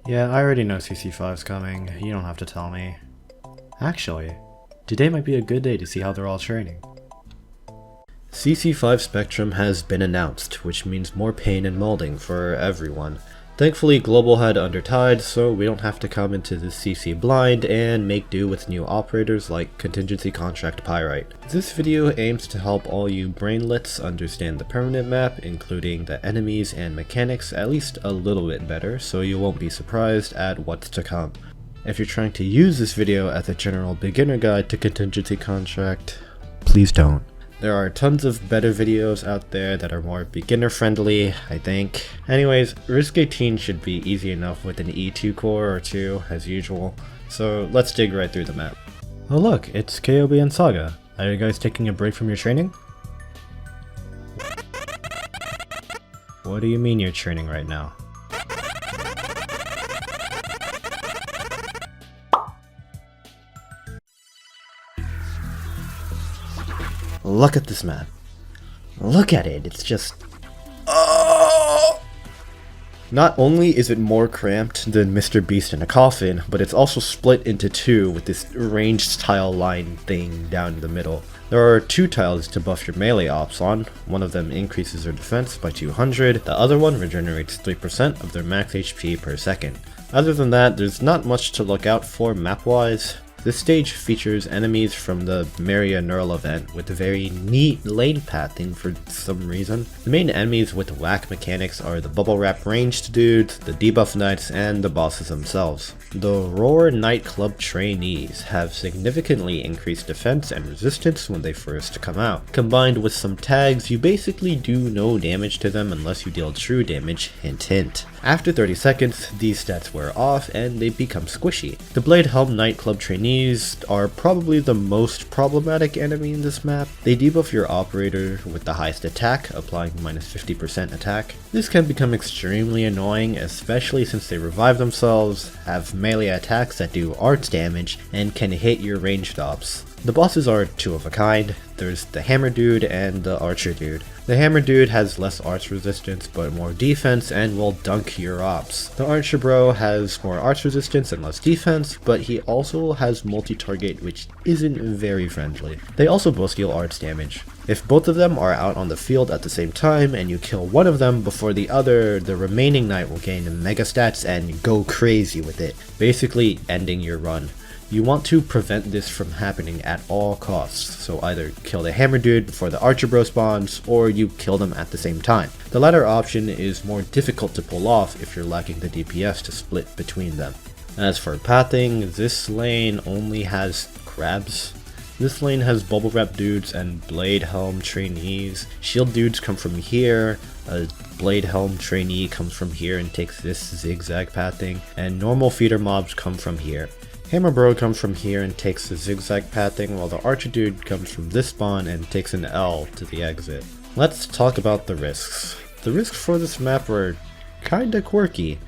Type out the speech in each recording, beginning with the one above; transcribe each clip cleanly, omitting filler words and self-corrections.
Yeah, I already know CC5's coming, you don't have to tell me. Actually, today might be a good day to see how they're all training. CC5 Spectrum has been announced, which means more pain and molding for everyone. Thankfully, Global had undertied, so we don't have to come into this CC blind and make do with new operators like Contingency Contract Pyrite. This video aims to help all you brainlets understand the permanent map, including the enemies and mechanics, at least a little bit better, so you won't be surprised at what's to come. If you're trying to use this video as a general beginner guide to Contingency Contract, please don't. There are tons of better videos out there that are more beginner friendly, I think. Anyways, Risk 18 should be easy enough with an E2 core or 2 as usual, so let's dig right through the map. Oh look, it's KOB and Saga. Are you guys taking a break from your training? What do you mean you're training right now? Look at this map. Look at it, it's just... Oh! Not only is it more cramped than Mr. Beast in a coffin, but it's also split into two with this ranged tile line thing down the middle. There are two tiles to buff your melee ops on. One of them increases their defense by 200, the other one regenerates 3% of their max HP per second. Other than that, there's not much to look out for map-wise. This stage features enemies from the Maria Neural event with a very neat lane pathing for some reason. The main enemies with whack mechanics are the bubble wrap ranged dudes, the debuff knights, and the bosses themselves. The Roar Nightclub trainees have significantly increased defense and resistance when they first come out. Combined with some tags, you basically do no damage to them unless you deal true damage, hint hint. After 30 seconds, these stats wear off and they become squishy. The Blade Helm Nightclub trainees are probably the most problematic enemy in this map. They debuff your operator with the highest attack, applying minus 50% attack. This can become extremely annoying, especially since they revive themselves, have melee attacks that do arts damage, and can hit your ranged ops. The bosses are two of a kind. There's the Hammer Dude and the Archer Dude. The Hammer Dude has less arts resistance but more defense and will dunk your ops. The Archer Bro has more arts resistance and less defense, but he also has multi-target, which isn't very friendly. They also both deal arts damage. If both of them are out on the field at the same time and you kill one of them before the other, the remaining knight will gain mega stats and go crazy with it, basically ending your run. You want to prevent this from happening at all costs, so either kill the Hammer Dude before the Archer Bro spawns, or you kill them at the same time. The latter option is more difficult to pull off if you're lacking the DPS to split between them. As for pathing, this lane only has crabs. This lane has bubble wrap dudes and blade helm trainees. Shield dudes come from here, a blade helm trainee comes from here and takes this zigzag pathing, and normal feeder mobs come from here. Hammer Bro comes from here and takes the zigzag pathing, while the Archer Dude comes from this spawn and takes an L to the exit. Let's talk about the risks. The risks for this map are kinda quirky.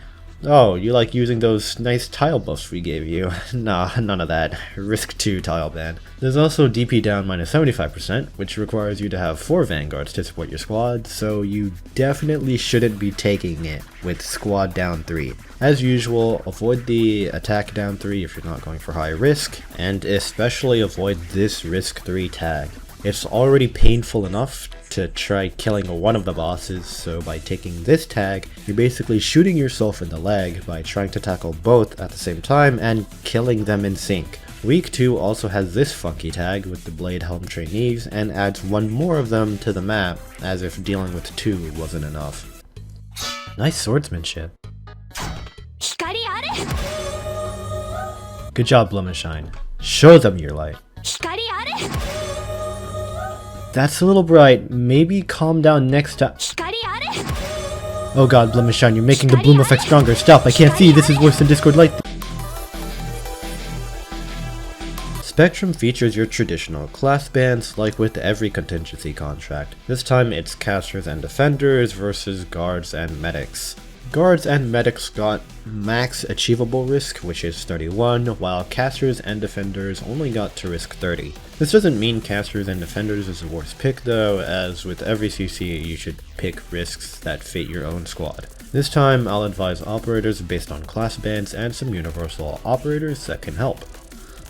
Oh, you like using those nice tile buffs we gave you? Nah, none of that. Risk 2 tile ban. There's also DP down minus 75%, which requires you to have 4 vanguards to support your squad, so you definitely shouldn't be taking it with squad down 3. As usual, avoid the attack down 3 if you're not going for high risk, and especially avoid this risk 3 tag. It's already painful enough to try killing one of the bosses, so by taking this tag, you're basically shooting yourself in the leg by trying to tackle both at the same time and killing them in sync. Week 2 also has this funky tag with the Blade Helm trainees and adds one more of them to the map, as if dealing with 2 wasn't enough. Nice swordsmanship. Good job, Blumishine. Show them your light. That's a little bright. Maybe calm down next time. Oh god, Blumishine, you're making the bloom effect stronger. Stop, I can't see. This is worse than Discord Light. Spectrum features your traditional class bands like with every contingency contract. This time it's casters and defenders versus guards and medics. Guards and medics got max achievable risk, which is 31, while casters and defenders only got to risk 30. This doesn't mean casters and defenders is the worst pick though, as with every CC you should pick risks that fit your own squad. This time I'll advise operators based on class bands and some universal operators that can help.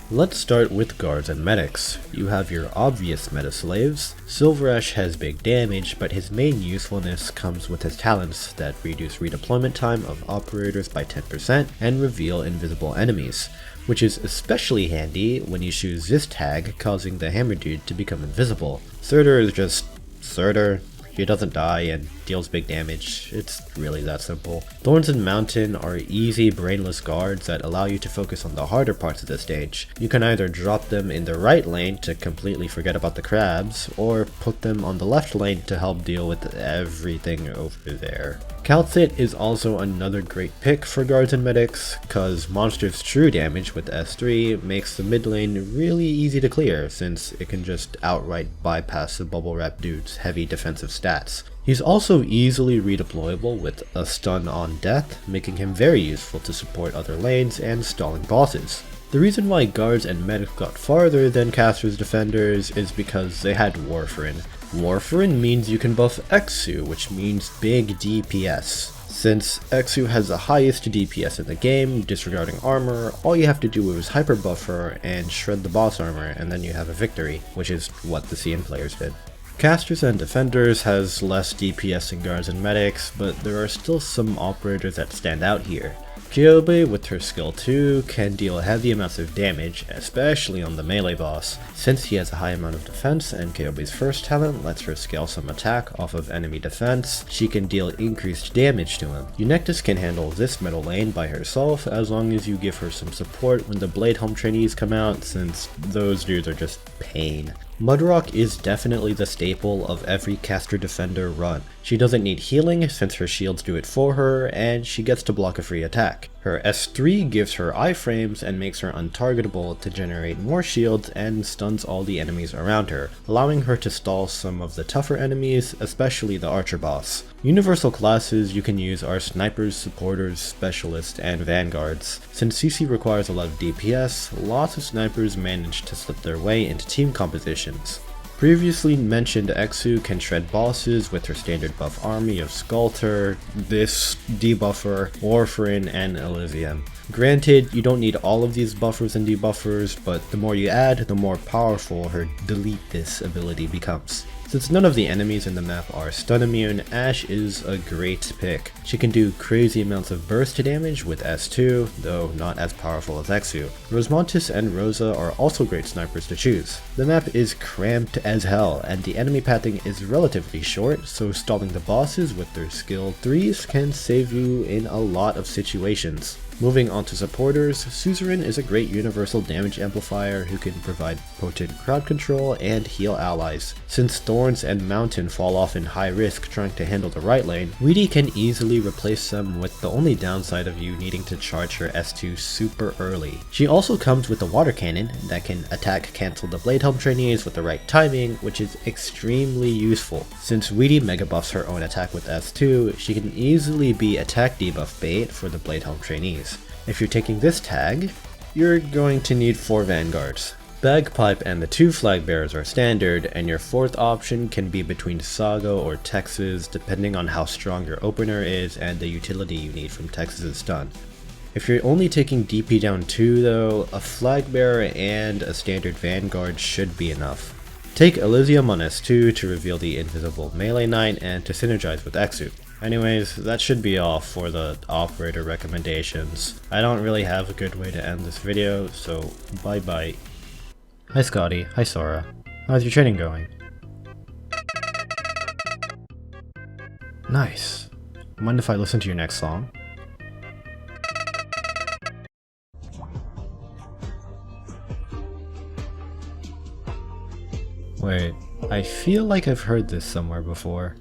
Let's start with guards and medics. You have your obvious meta slaves. Silverash has big damage, but his main usefulness comes with his talents that reduce redeployment time of operators by 10% and reveal invisible enemies, which is especially handy when you choose this tag, causing the hammer dude to become invisible. Surtur is just Surtur. He doesn't die and deals big damage. It's really that simple. Thorns and Mountain are easy, brainless guards that allow you to focus on the harder parts of the stage. You can either drop them in the right lane to completely forget about the crabs, or put them on the left lane to help deal with everything over there. Calcit is also another great pick for guards and medics, cause Monster's true damage with S3 makes the mid lane really easy to clear, since it can just outright bypass the bubble wrap dude's heavy defensive stats. He's also easily redeployable with a stun on death, making him very useful to support other lanes and stalling bosses. The reason why guards and medics got farther than casters defenders is because they had Warfarin. Warfarin means you can buff Exu, which means big DPS. Since Exu has the highest DPS in the game, disregarding armor, all you have to do is hyper buff her and shred the boss armor, and then you have a victory, which is what the CN players did. Casters and defenders has less DPS than guards and medics, but there are still some operators that stand out here. Kyobe with her skill 2 can deal heavy amounts of damage, especially on the melee boss. Since he has a high amount of defense and Kyobe's first talent lets her scale some attack off of enemy defense, she can deal increased damage to him. Eunectis can handle this middle lane by herself as long as you give her some support when the Blade Helm trainees come out, since those dudes are just pain. Mudrock is definitely the staple of every caster defender run. She doesn't need healing since her shields do it for her, and she gets to block a free attack. Her S3 gives her iframes and makes her untargetable to generate more shields and stuns all the enemies around her, allowing her to stall some of the tougher enemies, especially the archer boss. Universal classes you can use are snipers, supporters, specialists, and vanguards. Since CC requires a lot of DPS, lots of snipers manage to slip their way into team compositions. Previously mentioned Exu can shred bosses with her standard buff army of Skulter, this debuffer, Warfarin, and Elysium. Granted, you don't need all of these buffers and debuffers, but the more you add, the more powerful her delete this ability becomes. Since none of the enemies in the map are stun immune, Ashe is a great pick. She can do crazy amounts of burst damage with S2, though not as powerful as Exu. Rosemontis and Rosa are also great snipers to choose. The map is cramped as hell, and the enemy pathing is relatively short, so stalling the bosses with their skill 3s can save you in a lot of situations. Moving on to supporters, Suzerain is a great universal damage amplifier who can provide potent crowd control and heal allies. Since Thorns and Mountain fall off in high risk trying to handle the right lane, Weedy can easily replace them, with the only downside of you needing to charge her S2 super early. She also comes with a water cannon that can attack cancel the Blade Helm trainees with the right timing, which is extremely useful. Since Weedy mega buffs her own attack with S2, she can easily be attack debuff bait for the Blade Helm trainees. If you're taking this tag, you're going to need 4 vanguards. Bagpipe and the 2 flag bearers are standard, and your 4th option can be between Saga or Texas depending on how strong your opener is and the utility you need from Texas's stun. If you're only taking DP down 2 though, a flag bearer and a standard vanguard should be enough. Take Elysium on S2 to reveal the invisible melee knight and to synergize with Exu. Anyways, that should be all for the operator recommendations. I don't really have a good way to end this video, so bye bye. Hi Scotty, hi Sora. How's your training going? Nice. Mind if I listen to your next song? Wait, I feel like I've heard this somewhere before.